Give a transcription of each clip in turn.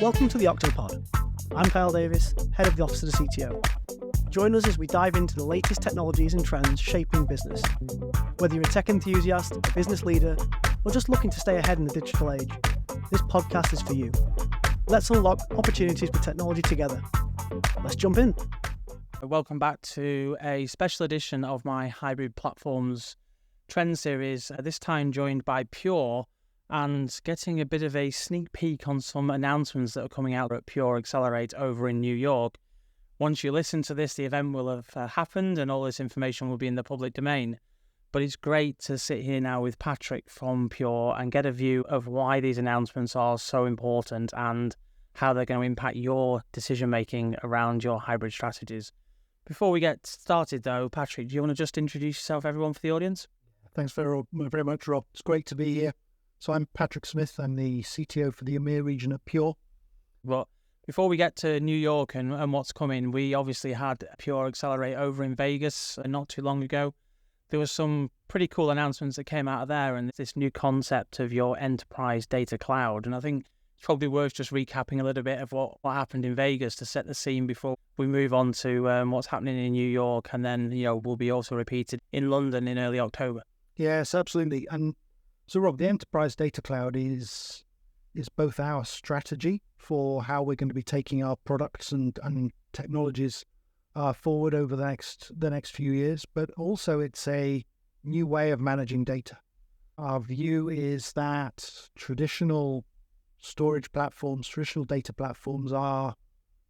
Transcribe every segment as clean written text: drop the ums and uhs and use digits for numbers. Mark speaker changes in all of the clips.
Speaker 1: Welcome to the Octopod. I'm Kyle Davis, head of the Office of the CTO. Join us as we dive into the latest technologies and trends shaping business. Whether you're a tech enthusiast, a business leader, or just looking to stay ahead in the digital age, this podcast is for you. Let's unlock opportunities with technology together. Let's jump in.
Speaker 2: Welcome back to a special edition of my Hybrid Platforms Trend Series, this time joined by Pure, and getting a bit of a sneak peek on some announcements that are coming out at Pure Accelerate over in New York. Once you listen to this, the event will have happened and all this information will be in the public domain. But it's great to sit here now with Patrick from Pure and get a view of why these announcements are so important and how they're going to impact your decision-making around your hybrid strategies. Before we get started, though, Patrick, do you want to just introduce yourself, everyone, for the audience?
Speaker 3: Thanks very much, Rob. It's great to be here. So I'm Patrick Smith. I'm the CTO for the EMEA region at Pure.
Speaker 2: Well, before we get to New York and what's coming, we obviously had Pure Accelerate over in Vegas not too long ago. There was some pretty cool announcements that came out of there and this new concept of your enterprise data cloud. And I think it's probably worth just recapping a little bit of what happened in Vegas to set the scene before we move on to what's happening in New York. And then, will be also repeated in London in early October.
Speaker 3: Yes, absolutely. And so, Rob, the enterprise data cloud is both our strategy for how we're going to be taking our products and technologies forward over the next few years, but also it's a new way of managing data. Our view is that traditional storage platforms, traditional data platforms are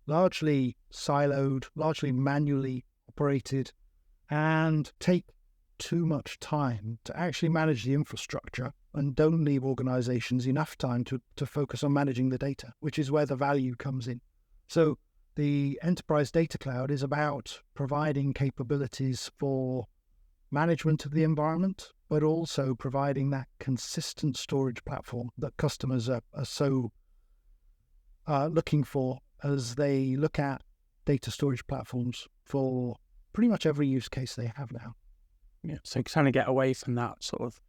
Speaker 3: largely siloed, largely manually operated, and take too much time to actually manage the infrastructure and don't leave organizations enough time to focus on managing the data, which is where the value comes in. So the enterprise data cloud is about providing capabilities for management of the environment, but also providing that consistent storage platform that customers are so looking for as they look at data storage platforms for pretty much every use case they have now.
Speaker 2: Yeah, so kind of get away from that sort of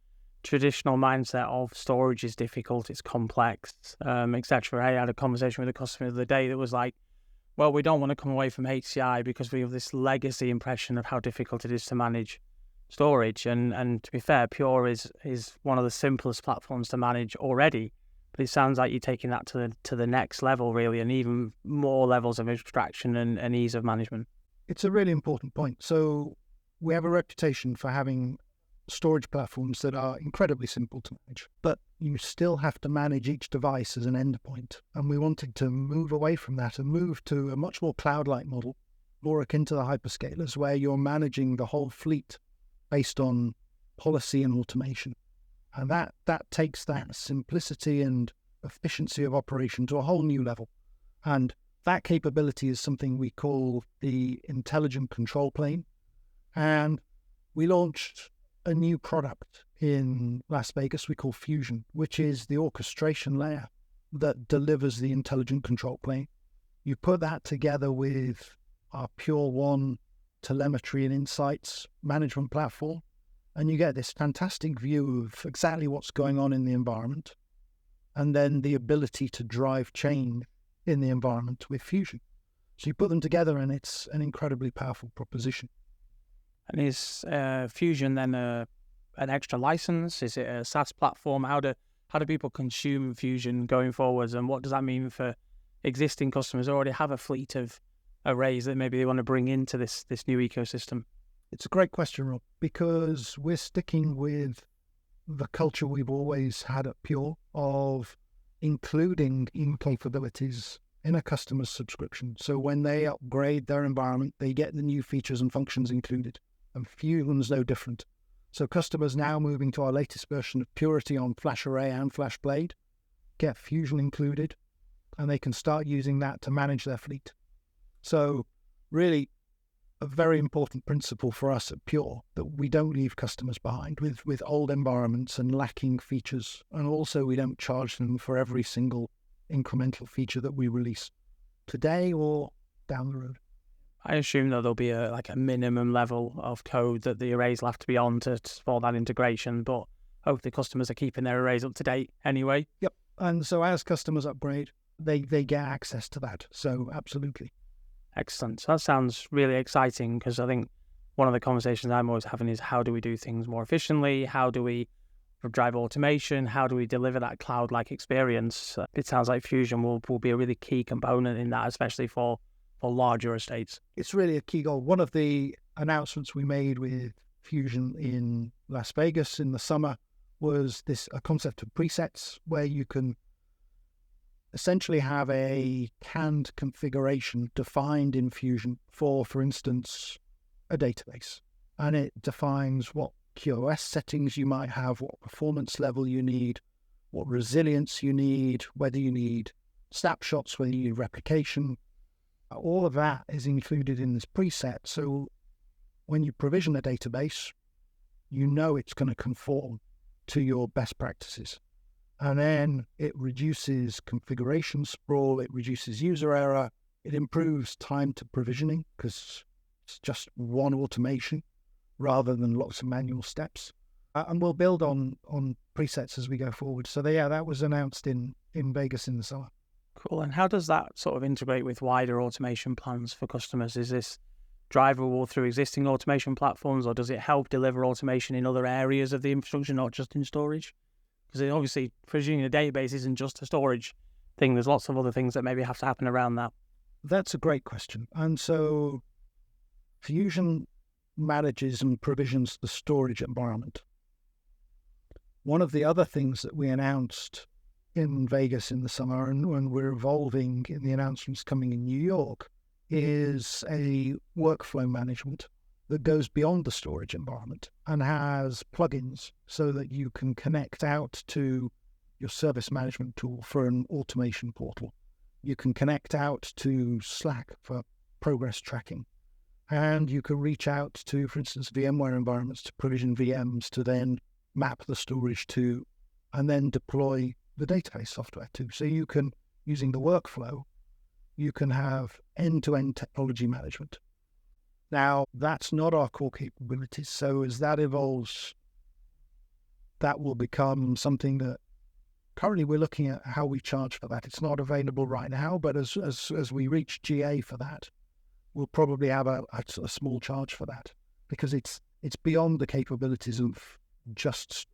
Speaker 2: traditional mindset of storage is difficult, it's complex, etc. I had a conversation with a customer the other day that was like, well, we don't want to come away from HCI because we have this legacy impression of how difficult it is to manage storage. And to be fair, Pure is one of the simplest platforms to manage already. But it sounds like you're taking that to the next level, really, and even more levels of abstraction and ease of management.
Speaker 3: It's a really important point. So we have a reputation for having storage platforms that are incredibly simple to manage, but you still have to manage each device as an endpoint. And we wanted to move away from that and move to a much more cloud-like model, more akin to the hyperscalers, where you're managing the whole fleet based on policy and automation. And that takes that simplicity and efficiency of operation to a whole new level. And that capability is something we call the intelligent control plane. And we launched a new product in Las Vegas we call Fusion, which is the orchestration layer that delivers the intelligent control plane. You put that together with our Pure One telemetry and insights management platform, and you get this fantastic view of exactly what's going on in the environment, and then the ability to drive change in the environment with Fusion. So you put them together and it's an incredibly powerful proposition.
Speaker 2: And is Fusion then an extra license? Is it a SaaS platform? How do people consume Fusion going forwards? And what does that mean for existing customers who already have a fleet of arrays that maybe they want to bring into this new ecosystem?
Speaker 3: It's a great question, Rob, because we're sticking with the culture we've always had at Pure of including capabilities in a customer's subscription. So when they upgrade their environment, they get the new features and functions included. And Fusion's no different. So customers now moving to our latest version of Purity on FlashArray and FlashBlade get Fusion included, and they can start using that to manage their fleet. So really a very important principle for us at Pure that we don't leave customers behind with old environments and lacking features. And also we don't charge them for every single incremental feature that we release today or down the road.
Speaker 2: I assume that there'll be a minimum level of code that the arrays will have to be on to support that integration, but hopefully customers are keeping their arrays up to date anyway.
Speaker 3: Yep. And so as customers upgrade, they get access to that. So absolutely.
Speaker 2: Excellent. So that sounds really exciting, because I think one of the conversations I'm always having is, how do we do things more efficiently? How do we drive automation? How do we deliver that cloud-like experience? It sounds like Fusion will be a really key component in that, especially for larger estates.
Speaker 3: It's really a key goal. One of the announcements we made with Fusion in Las Vegas in the summer was a concept of presets, where you can essentially have a canned configuration defined in Fusion for instance, a database. And it defines what QoS settings you might have, what performance level you need, what resilience you need, whether you need snapshots, whether you need replication. All of that is included in this preset. So when you provision a database, you know it's going to conform to your best practices. And then it reduces configuration sprawl, it reduces user error, it improves time to provisioning, because it's just one automation rather than lots of manual steps. And we'll build on presets as we go forward. So that was announced in Vegas in the summer.
Speaker 2: Cool. And how does that sort of integrate with wider automation plans for customers? Is this drivable through existing automation platforms, or does it help deliver automation in other areas of the infrastructure, not just in storage? Because obviously provisioning a database isn't just a storage thing. There's lots of other things that maybe have to happen around that.
Speaker 3: That's a great question. And so Fusion manages and provisions the storage environment. One of the other things that we announced in Vegas in the summer, and we're evolving in the announcements coming in New York, is a workflow management that goes beyond the storage environment and has plugins so that you can connect out to your service management tool for an automation portal. You can connect out to Slack for progress tracking. And you can reach out to, for instance, VMware environments to provision VMs to then map the storage to, and then deploy the database software to. So you can, using the workflow, you can have end-to-end technology management. Now, that's not our core capabilities. So as that evolves, that will become something that currently we're looking at how we charge for that. It's not available right now, but as we reach GA for that, we'll probably have a small charge for that, because it's beyond the capabilities of just,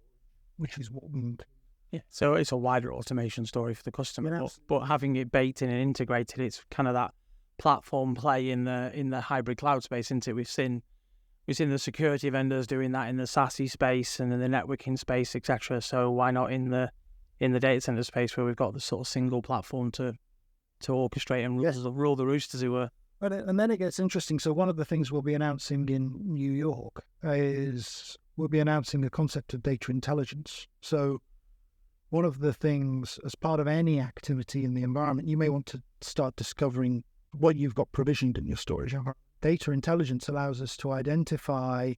Speaker 3: which is what we need.
Speaker 2: Yeah, so it's a wider automation story for the customer,
Speaker 3: Yeah,
Speaker 2: but having it baked in and integrated, it's kind of that platform play in the hybrid cloud space, isn't it? We've seen the security vendors doing that in the SASE space and in the networking space, etc. So why not in the data center space, where we've got the sort of single platform to orchestrate and rule the roost, as it were?
Speaker 3: And then it gets interesting. So one of the things we'll be announcing in New York is we'll be announcing the concept of data intelligence. So one of the things, as part of any activity in the environment, you may want to start discovering what you've got provisioned in your storage. Data intelligence allows us to identify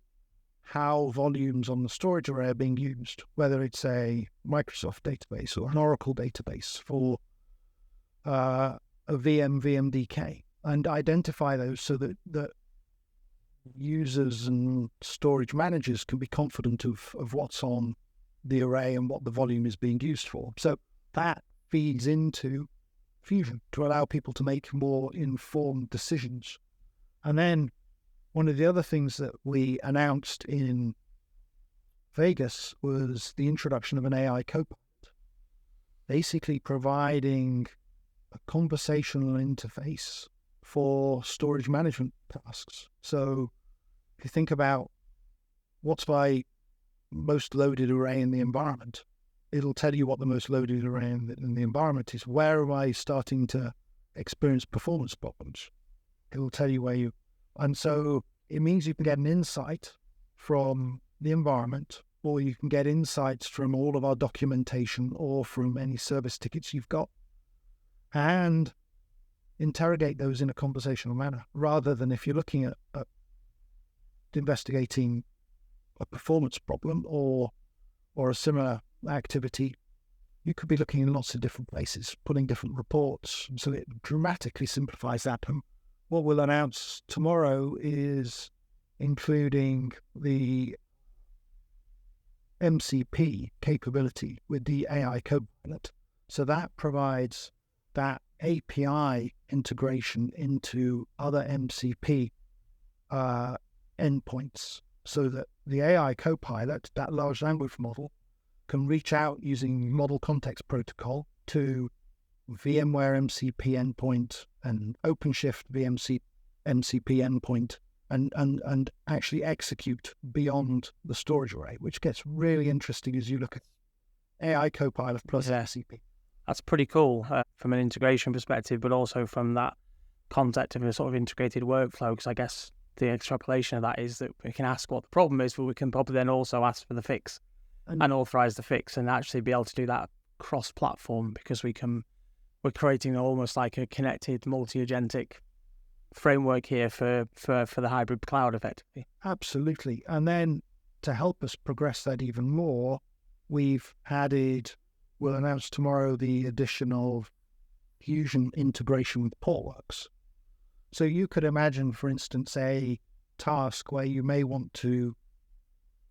Speaker 3: how volumes on the storage array are being used, whether it's a Microsoft database or an Oracle database for a VMDK, and identify those so that users and storage managers can be confident of what's on the array and what the volume is being used for. So that feeds into Fusion to allow people to make more informed decisions. And then one of the other things that we announced in Vegas was the introduction of an AI copilot, basically providing a conversational interface for storage management tasks. So if you think about what's my most loaded array in the environment, it'll tell you what the most loaded array in the environment is. Where am I starting to experience performance problems? It'll tell you where you... And so it means you can get an insight from the environment, or you can get insights from all of our documentation or from any service tickets you've got, and interrogate those in a conversational manner, rather than if you're looking at investigating a performance problem or a similar activity, you could be looking in lots of different places, pulling different reports. So it dramatically simplifies that. And what we'll announce tomorrow is including the MCP capability with the AI copilot. So that provides that API integration into other MCP endpoints, so that the AI Copilot, that large language model, can reach out using Model Context Protocol to VMware MCP endpoint and OpenShift MCP endpoint, and actually execute beyond the storage array, which gets really interesting as you look at AI Copilot plus MCP.
Speaker 2: That's pretty cool from an integration perspective, but also from that concept of a sort of integrated workflow, because I guess the extrapolation of that is that we can ask what the problem is, but we can probably then also ask for the fix and authorize the fix, and actually be able to do that cross-platform, because we're creating almost like a connected multi-agentic framework here for the hybrid cloud, effectively.
Speaker 3: Absolutely. And then to help us progress that even more, we'll announce tomorrow the addition of Fusion integration with Portworx. So you could imagine, for instance, a task where you may want to,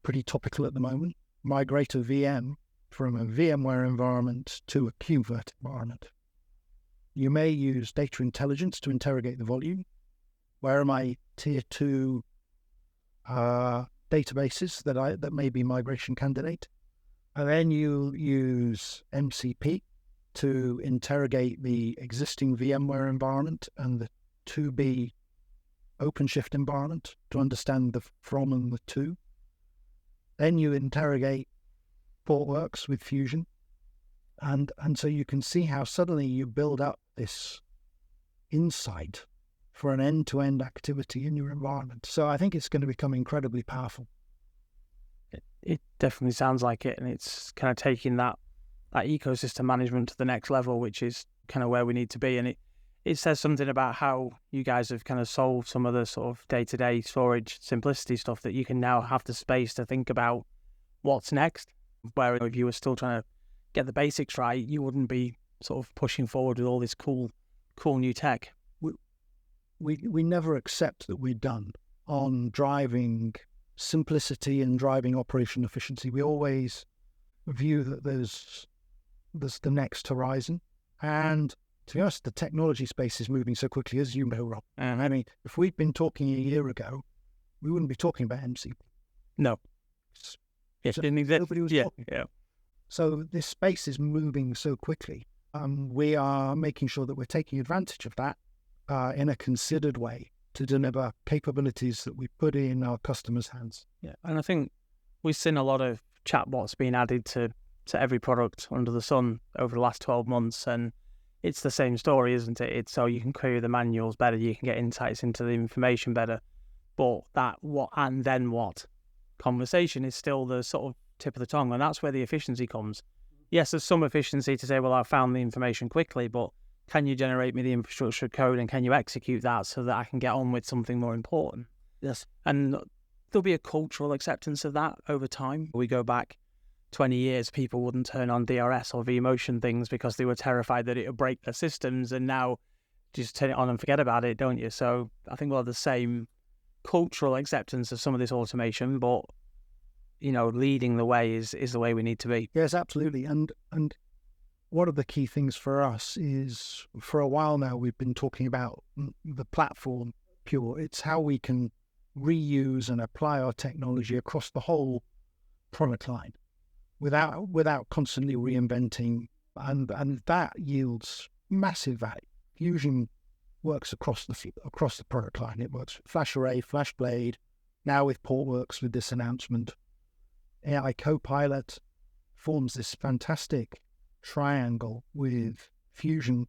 Speaker 3: pretty topical at the moment, migrate a VM from a VMware environment to a KubeVirt environment. You may use data intelligence to interrogate the volume. Where are my tier 2 databases that may be migration candidate? And then you use MCP to interrogate the existing VMware environment and the to-be OpenShift environment to understand the from and the to. Then you interrogate Portworx with Fusion. And so you can see how suddenly you build up this insight for an end-to-end activity in your environment. So I think it's going to become incredibly powerful.
Speaker 2: It definitely sounds like it, and it's kind of taking that ecosystem management to the next level, which is kind of where we need to be. And it says something about how you guys have kind of solved some of the sort of day-to-day storage simplicity stuff, that you can now have the space to think about what's next. Where if you were still trying to get the basics right, you wouldn't be sort of pushing forward with all this cool new tech.
Speaker 3: We never accept that we're done on driving simplicity and driving operation efficiency. We always view that there's the next horizon. And to be honest, the technology space is moving so quickly, as you know, Rob. And I mean, if we'd been talking a year ago, we wouldn't be talking about MCP.
Speaker 2: No.
Speaker 3: So nobody was talking.
Speaker 2: Yeah.
Speaker 3: So this space is moving so quickly. We are making sure that we're taking advantage of that in a considered way to deliver capabilities that we put in our customers' hands.
Speaker 2: Yeah, and I think we've seen a lot of chatbots being added to every product under the sun over the last 12 months, and it's the same story, isn't it? It's so you can query the manuals better, you can get insights into the information better, but that what and then what conversation is still the sort of tip of the tongue, and that's where the efficiency comes. Yes, there's some efficiency to say, well, I found the information quickly, but can you generate me the infrastructure code, and can you execute that so that I can get on with something more important?
Speaker 3: Yes.
Speaker 2: And there'll be a cultural acceptance of that over time. We go back 20 years, people wouldn't turn on DRS or vMotion things because they were terrified that it would break their systems, and now just turn it on and forget about it, don't you? So I think we'll have the same cultural acceptance of some of this automation, but leading the way is the way we need to be.
Speaker 3: Yes, absolutely. And one of the key things for us is, for a while now, we've been talking about the platform Pure. It's how we can reuse and apply our technology across the whole product line without constantly reinventing, and that yields massive value. Fusion works across the product line. It works with FlashArray, FlashBlade, now with Portworx with this announcement. AI Copilot forms this fantastic triangle with Fusion,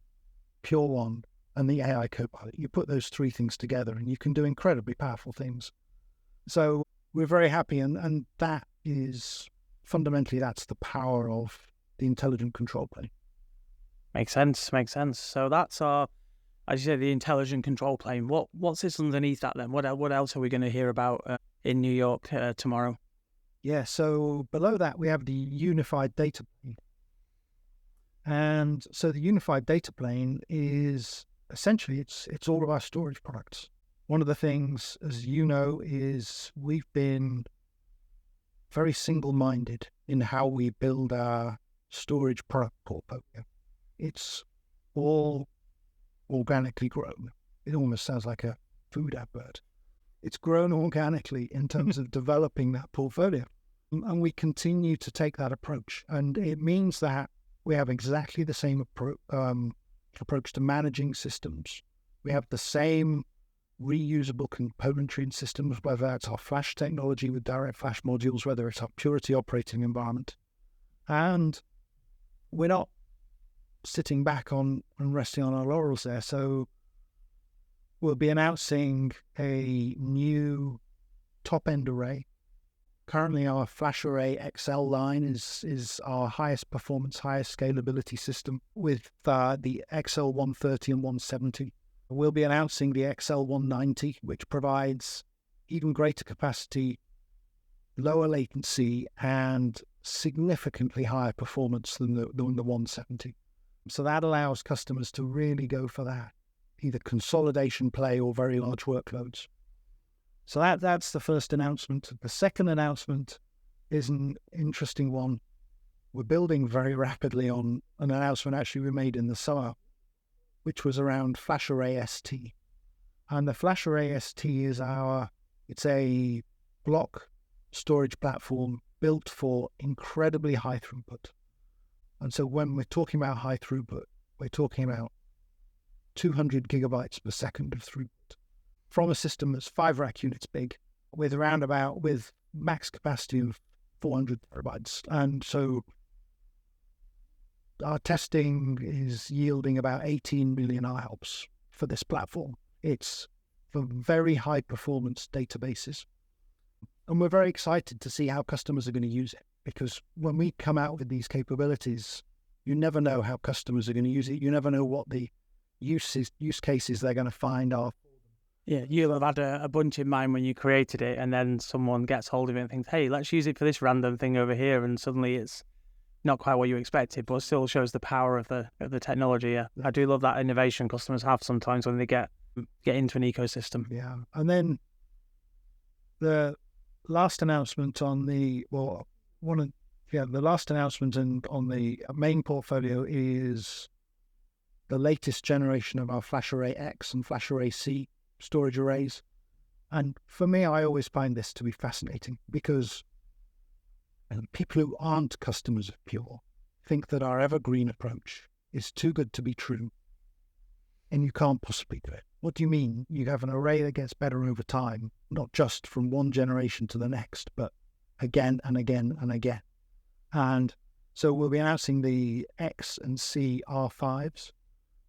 Speaker 3: Pure One, and the AI Copilot. You put those three things together and you can do incredibly powerful things. So we're very happy, and that is fundamentally, that's the power of the intelligent control plane.
Speaker 2: Makes sense. So that's our, as you say, the intelligent control plane. What's this underneath that then? What else are we going to hear about in New York tomorrow?
Speaker 3: Yeah, so below that we have the unified data plane. And so the unified data plane is essentially, it's all of our storage products. One of the things, as you know, is we've been very single-minded in how we build our storage product portfolio. it's all organically grown. It almost sounds like a food advert. It's grown organically in terms of developing that portfolio. And we continue to take that approach. And it means that we have exactly the same approach to managing systems. We have the same reusable componentry in systems, whether that's our flash technology with direct flash modules, whether it's our Purity operating environment. And we're not sitting back on and resting on our laurels there. So we'll be announcing a new top-end array. Currently, our FlashArray XL line is our highest performance, highest scalability system with the XL 130 and 170. We'll be announcing the XL 190, which provides even greater capacity, lower latency, and significantly higher performance than the 170. So that allows customers to really go for that, either consolidation play or very large workloads. So that's the first announcement. The second announcement is an interesting one. We're building very rapidly on an announcement actually we made in the summer, which was around FlashArray ST. And the FlashArray ST is it's a block storage platform built for incredibly high throughput. And so when we're talking about high throughput, we're talking about 200 gigabytes per second of throughput from a system that's 5 rack units big with max capacity of 400 terabytes. And so our testing is yielding about 18 million IOPS for this platform. It's for very high performance databases. And we're very excited to see how customers are going to use it, because when we come out with these capabilities, you never know how customers are going to use it. You never know what the use cases they're going to find are.
Speaker 2: Yeah, you'll have had a bunch in mind when you created it, and then someone gets hold of it and thinks, hey, let's use it for this random thing over here, and suddenly it's not quite what you expected, but still shows the power of the technology. Yeah. I do love that innovation customers have sometimes when they get into an ecosystem.
Speaker 3: Yeah. And then the last announcement on the last announcement on the main portfolio is the latest generation of our FlashArray X and FlashArray C storage arrays. And for me, I always find this to be fascinating, because people who aren't customers of Pure think that our evergreen approach is too good to be true, and you can't possibly do it. What do you mean? You have an array that gets better over time, not just from one generation to the next, but again and again and again. And so we'll be announcing the X and C R5s,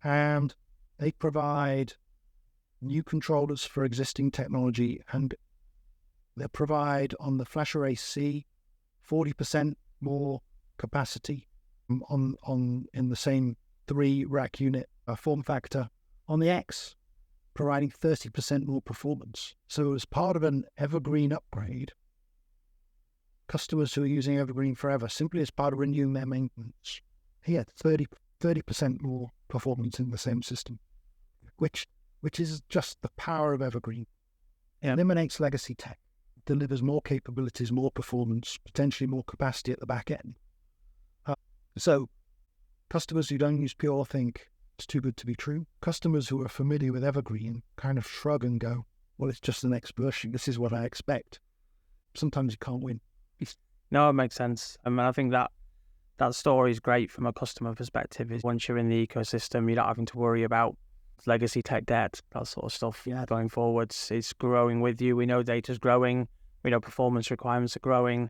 Speaker 3: and they provide new controllers for existing technology, and they provide on the FlashArray C 40% more capacity in the same 3 rack unit form factor. On the X, providing 30% more performance. So as part of an evergreen upgrade, customers who are using Evergreen forever, simply as part of renewing their maintenance, 30% more performance in the same system, which is just the power of Evergreen. It eliminates legacy tech, delivers more capabilities, more performance, potentially more capacity at the back end. So customers who don't use Pure think it's too good to be true. Customers who are familiar with Evergreen kind of shrug and go, well, it's just the next version. This is what I expect. Sometimes you can't win.
Speaker 2: No, it makes sense. I mean, I think that story is great from a customer perspective. Is once you're in the ecosystem, you're not having to worry about legacy tech debt, that sort of stuff.
Speaker 3: Yeah.
Speaker 2: Going forwards, it's growing with you. We know data's growing. We know performance requirements are growing,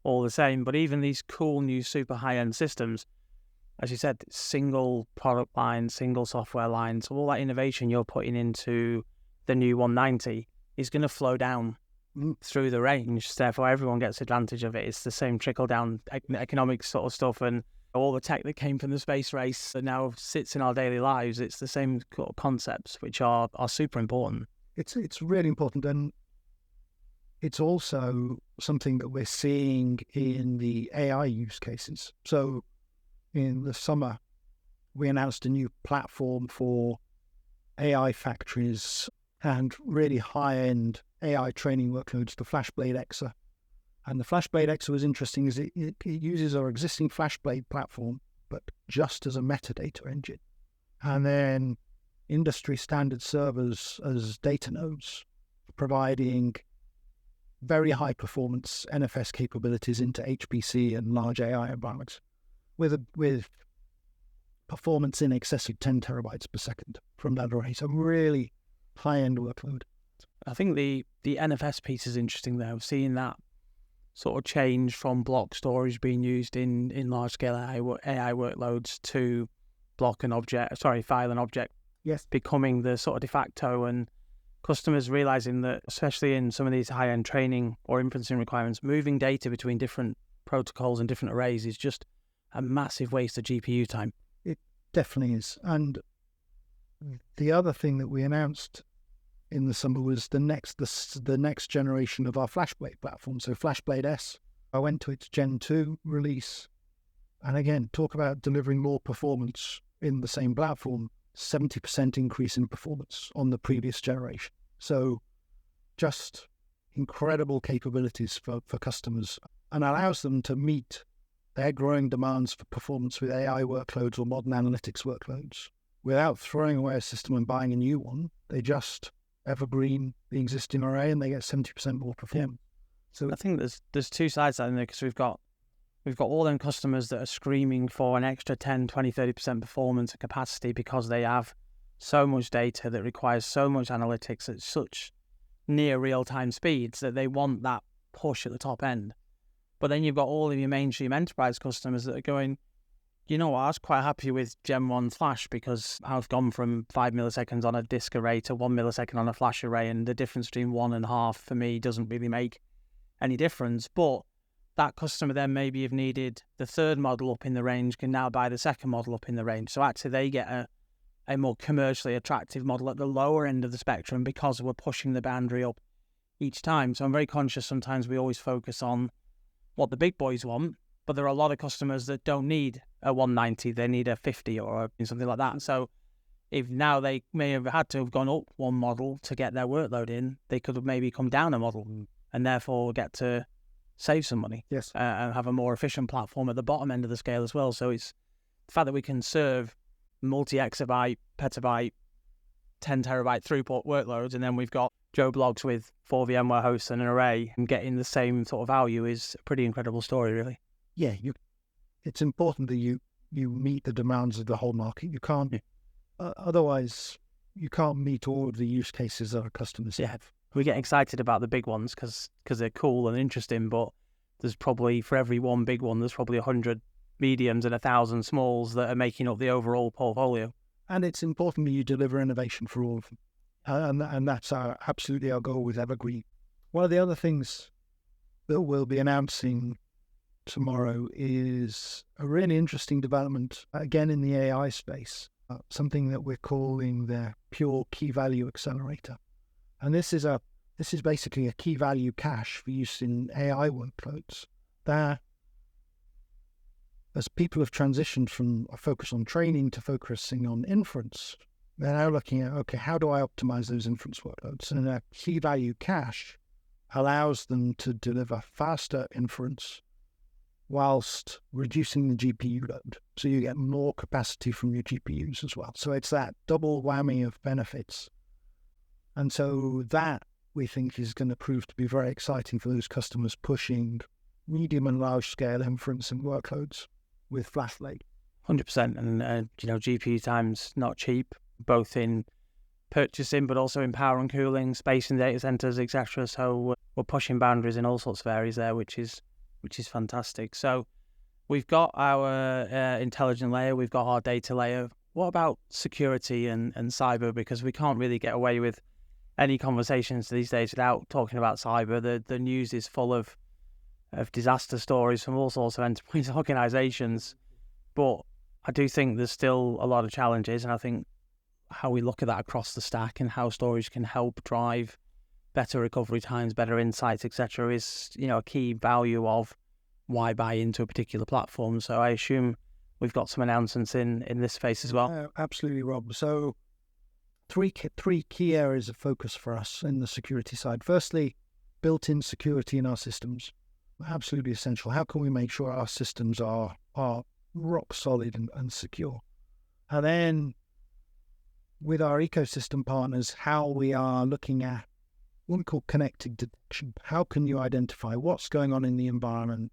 Speaker 2: all the same. But even these cool new super high-end systems, as you said, single product line, single software line. So all that innovation you're putting into the new 190 is going to flow down through the range. Therefore, everyone gets advantage of it. It's the same trickle-down economic sort of stuff, and all the tech that came from the space race that now sits in our daily lives. It's the same concepts, which are super important.
Speaker 3: It's really important, and it's also something that we're seeing in the AI use cases. So in the summer, we announced a new platform for AI factories and really high-end AI training workloads, the FlashBlade Exa. And the FlashBlade Exa was interesting, is it uses our existing FlashBlade platform, but just as a metadata engine. And then industry standard servers as data nodes, providing very high performance NFS capabilities into HPC and large AI environments with performance in excess of 10 terabytes per second from that array. So really high-end workload.
Speaker 2: I think the NFS piece is interesting though, seeing that sort of change from block storage being used in large-scale AI workloads to file and object,
Speaker 3: yes,
Speaker 2: becoming the sort of de facto, and customers realizing that, especially in some of these high-end training or inferencing requirements, moving data between different protocols and different arrays is just a massive waste of GPU time.
Speaker 3: It definitely is. And the other thing that we announced in the summer was the next generation of our FlashBlade platform. So FlashBlade S, I went to its Gen 2 release. And again, talk about delivering more performance in the same platform, 70% increase in performance on the previous generation. So just incredible capabilities for customers, and allows them to meet their growing demands for performance with AI workloads or modern analytics workloads without throwing away a system and buying a new one. They just evergreen the existing array and they get 70% more performance.
Speaker 2: So I think there's two sides to that in there, because we've got all them customers that are screaming for an extra 10, 20, 30% performance and capacity because they have so much data that requires so much analytics at such near real-time speeds that they want that push at the top end. But then you've got all of your mainstream enterprise customers that are going, you know what, I was quite happy with Gen 1 Flash because I've gone from 5 milliseconds on a disk array to 1 millisecond on a flash array, and the difference between 1.5 for me doesn't really make any difference. But that customer then maybe have needed the third model up in the range, can now buy the second model up in the range. So actually they get a more commercially attractive model at the lower end of the spectrum because we're pushing the boundary up each time. So I'm very conscious sometimes we always focus on what the big boys want, but there are a lot of customers that don't need a 190, they need a 50 or something like that. So if now they may have had to have gone up one model to get their workload in, they could have maybe come down a model and therefore get to save some money.
Speaker 3: Yes.
Speaker 2: And have a more efficient platform at the bottom end of the scale as well. So it's the fact that we can serve multi-exabyte, petabyte, 10 terabyte throughput workloads, and then we've got Joe Blogs with 4 VMware hosts and an array and getting the same sort of value is a pretty incredible story, really.
Speaker 3: Yeah, it's important that you meet the demands of the whole market. You can't, otherwise you can't meet all of the use cases that our customers have.
Speaker 2: We get excited about the big ones because they're cool and interesting, but there's probably, for every one big one, there's probably 100 mediums and 1,000 smalls that are making up the overall portfolio.
Speaker 3: And it's important that you deliver innovation for all of them. And that's absolutely our goal with Evergreen. One of the other things that we'll be announcing tomorrow is a really interesting development, again in the AI space, something that we're calling the Pure Key Value Accelerator. And this is basically a key value cache for use in AI workloads. There, as people have transitioned from a focus on training to focusing on inference, they're now looking at, okay, how do I optimize those inference workloads? And a key value cache allows them to deliver faster inference whilst reducing the GPU load. So you get more capacity from your GPUs as well. So it's that double whammy of benefits. And so that, we think, is going to prove to be very exciting for those customers pushing medium and large scale inference and workloads with FlashBlade.
Speaker 2: 100%. And, GPU time's not cheap, both in purchasing, but also in power and cooling, space in data centers, etc. So we're pushing boundaries in all sorts of areas there, which is fantastic. So we've got our intelligent layer, we've got our data layer. What about security and cyber? Because we can't really get away with any conversations these days without talking about cyber. The news is full of disaster stories from all sorts of enterprise organizations. But I do think there's still a lot of challenges, and I think how we look at that across the stack and how storage can help drive better recovery times, better insights, etc., is a key value of why buy into a particular platform. So I assume we've got some announcements in this space as well.
Speaker 3: Absolutely, Rob. So three key areas of focus for us in the security side. Firstly, built-in security in our systems. Absolutely essential. How can we make sure our systems are rock solid and secure. And then with our ecosystem partners, how we are looking at what we call connected detection. How can you identify what's going on in the environment,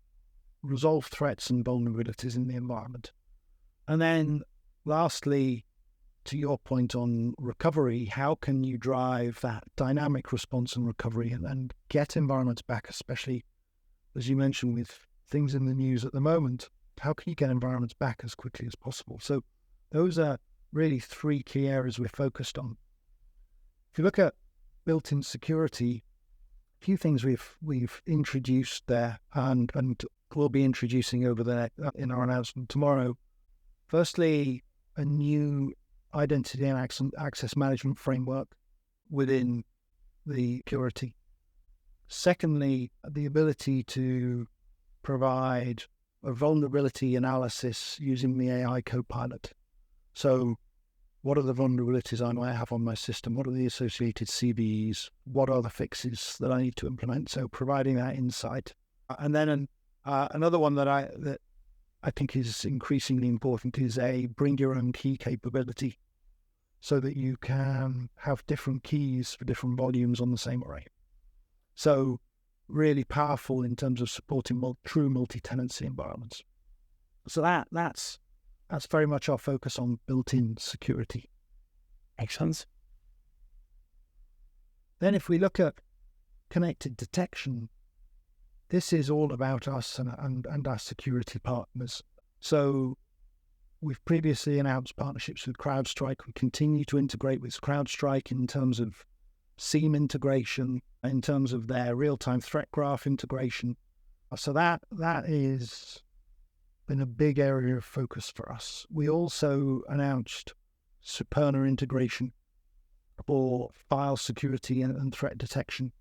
Speaker 3: resolve threats and vulnerabilities in the environment? And then lastly, to your point on recovery, how can you drive that dynamic response and recovery and get environments back, especially, as you mentioned, with things in the news at the moment? How can you get environments back as quickly as possible? So those are really three key areas we're focused on. If you look at built-in security, a few things we've introduced there and we'll be introducing in our announcement tomorrow. Firstly, a new identity and access management framework within the security. Secondly, the ability to provide a vulnerability analysis using the AI Copilot. So what are the vulnerabilities I might have on my system? What are the associated CVEs? What are the fixes that I need to implement? So providing that insight. And then another one that I think is increasingly important is a bring your own key capability, so that you can have different keys for different volumes on the same array. So really powerful in terms of supporting true multi-tenancy environments. So that's very much our focus on built-in security.
Speaker 2: Excellent.
Speaker 3: Then if we look at connected detection, this is all about us and our security partners. So we've previously announced partnerships with CrowdStrike. We continue to integrate with CrowdStrike in terms of SIEM integration, in terms of their real-time threat graph integration. So that is been a big area of focus for us. We also announced Superna integration for file security and threat detection.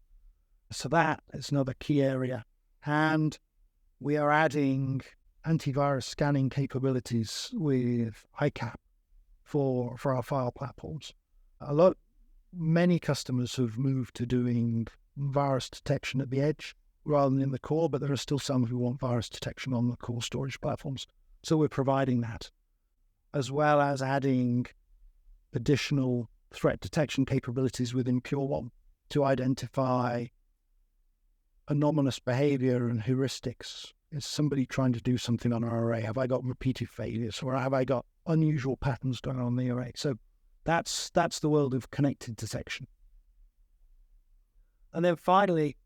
Speaker 3: So that is another key area. And we are adding antivirus scanning capabilities with ICAP for our file platforms. Many customers have moved to doing virus detection at the edge rather than in the core, but there are still some who want virus detection on the core storage platforms. So we're providing that, as well as adding additional threat detection capabilities within Pure1 to identify anomalous behavior and heuristics. Is somebody trying to do something on our array? Have I got repeated failures, or have I got unusual patterns going on in the array? So that's the world of connected detection. And then finally,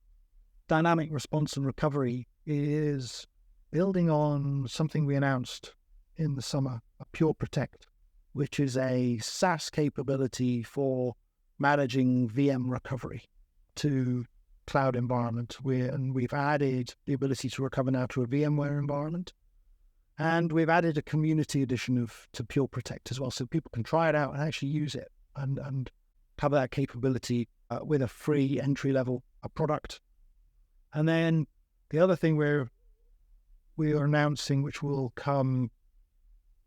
Speaker 3: dynamic response and recovery is building on something we announced in the summer, a Pure Protect, which is a SaaS capability for managing VM recovery to cloud environment. We've added the ability to recover now to a VMware environment. And we've added a community edition to Pure Protect as well, so people can try it out and actually use it and have that capability with a free entry-level product. And then the other thing we are announcing, which will come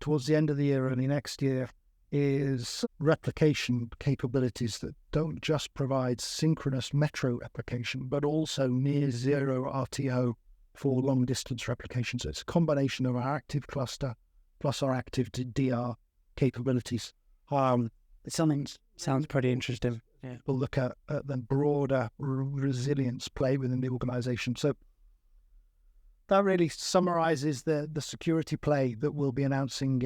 Speaker 3: towards the end of the year, early next year, is replication capabilities that don't just provide synchronous metro replication, but also near zero RTO for long distance replication. So it's a combination of our active cluster plus our active DR capabilities.
Speaker 2: It sounds pretty interesting. Yeah.
Speaker 3: We'll look at the broader resilience play within the organization. So that really summarizes the security play that we'll be announcing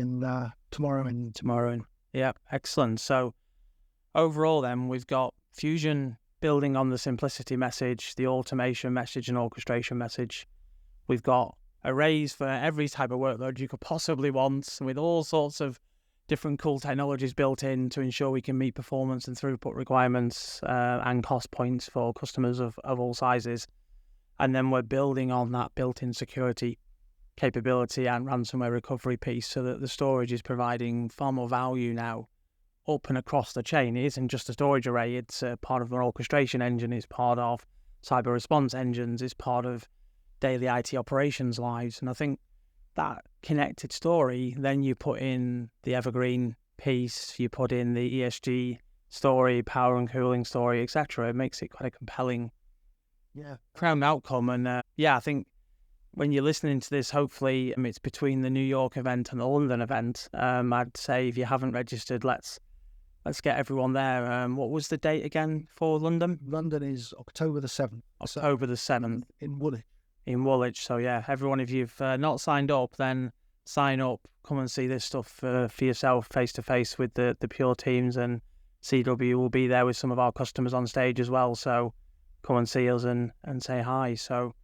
Speaker 3: tomorrow.
Speaker 2: Yeah, excellent. So overall then, we've got Fusion building on the simplicity message, the automation message and orchestration message. We've got arrays for every type of workload you could possibly want, with all sorts of different cool technologies built in to ensure we can meet performance and throughput requirements and cost points for customers of all sizes. And then we're building on that built-in security capability and ransomware recovery piece, so that the storage is providing far more value now up and across the chain. It isn't just a storage array, it's part of an orchestration engine, it's part of cyber response engines, it's part of daily IT operations lives. And I think that connected story, then you put in the evergreen piece, you put in the ESG story, power and cooling story, etc. It makes it quite a compelling crown outcome. And I think when you're listening to this, hopefully it's between the New York event and the London event. I'd say if you haven't registered, let's get everyone there. What was the date again for London?
Speaker 3: London is October the 7th.
Speaker 2: October the 7th.
Speaker 3: In Woolwich.
Speaker 2: In Woolwich. So yeah, everyone, if you've not signed up, then sign up. Come and see this stuff for yourself, face to face with the Pure teams, and CW will be there with some of our customers on stage as well. So come and see us and say hi. So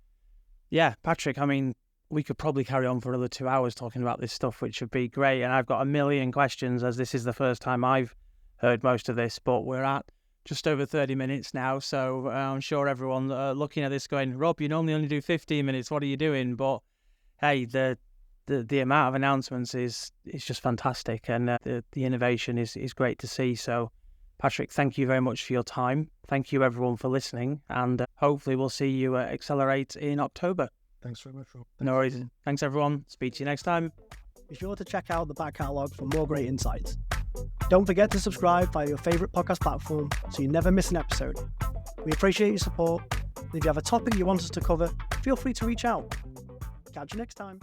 Speaker 2: yeah, Patrick, I mean, we could probably carry on for another 2 hours talking about this stuff, which would be great. And I've got a million questions, as this is the first time I've heard most of this, but we're at just over 30 minutes now. So I'm sure everyone looking at this going, Rob, you normally only do 15 minutes. What are you doing? But hey, the amount of announcements is just fantastic. And the innovation is great to see. So Patrick, thank you very much for your time. Thank you, everyone, for listening. And hopefully we'll see you at Accelerate in October.
Speaker 3: Thanks very much, Rob.
Speaker 2: No worries. Thanks, everyone. Speak to you next time.
Speaker 1: Be sure to check out the back catalogue for more great insights. Don't forget to subscribe via your favourite podcast platform so you never miss an episode. We appreciate your support. And if you have a topic you want us to cover, feel free to reach out. Catch you next time.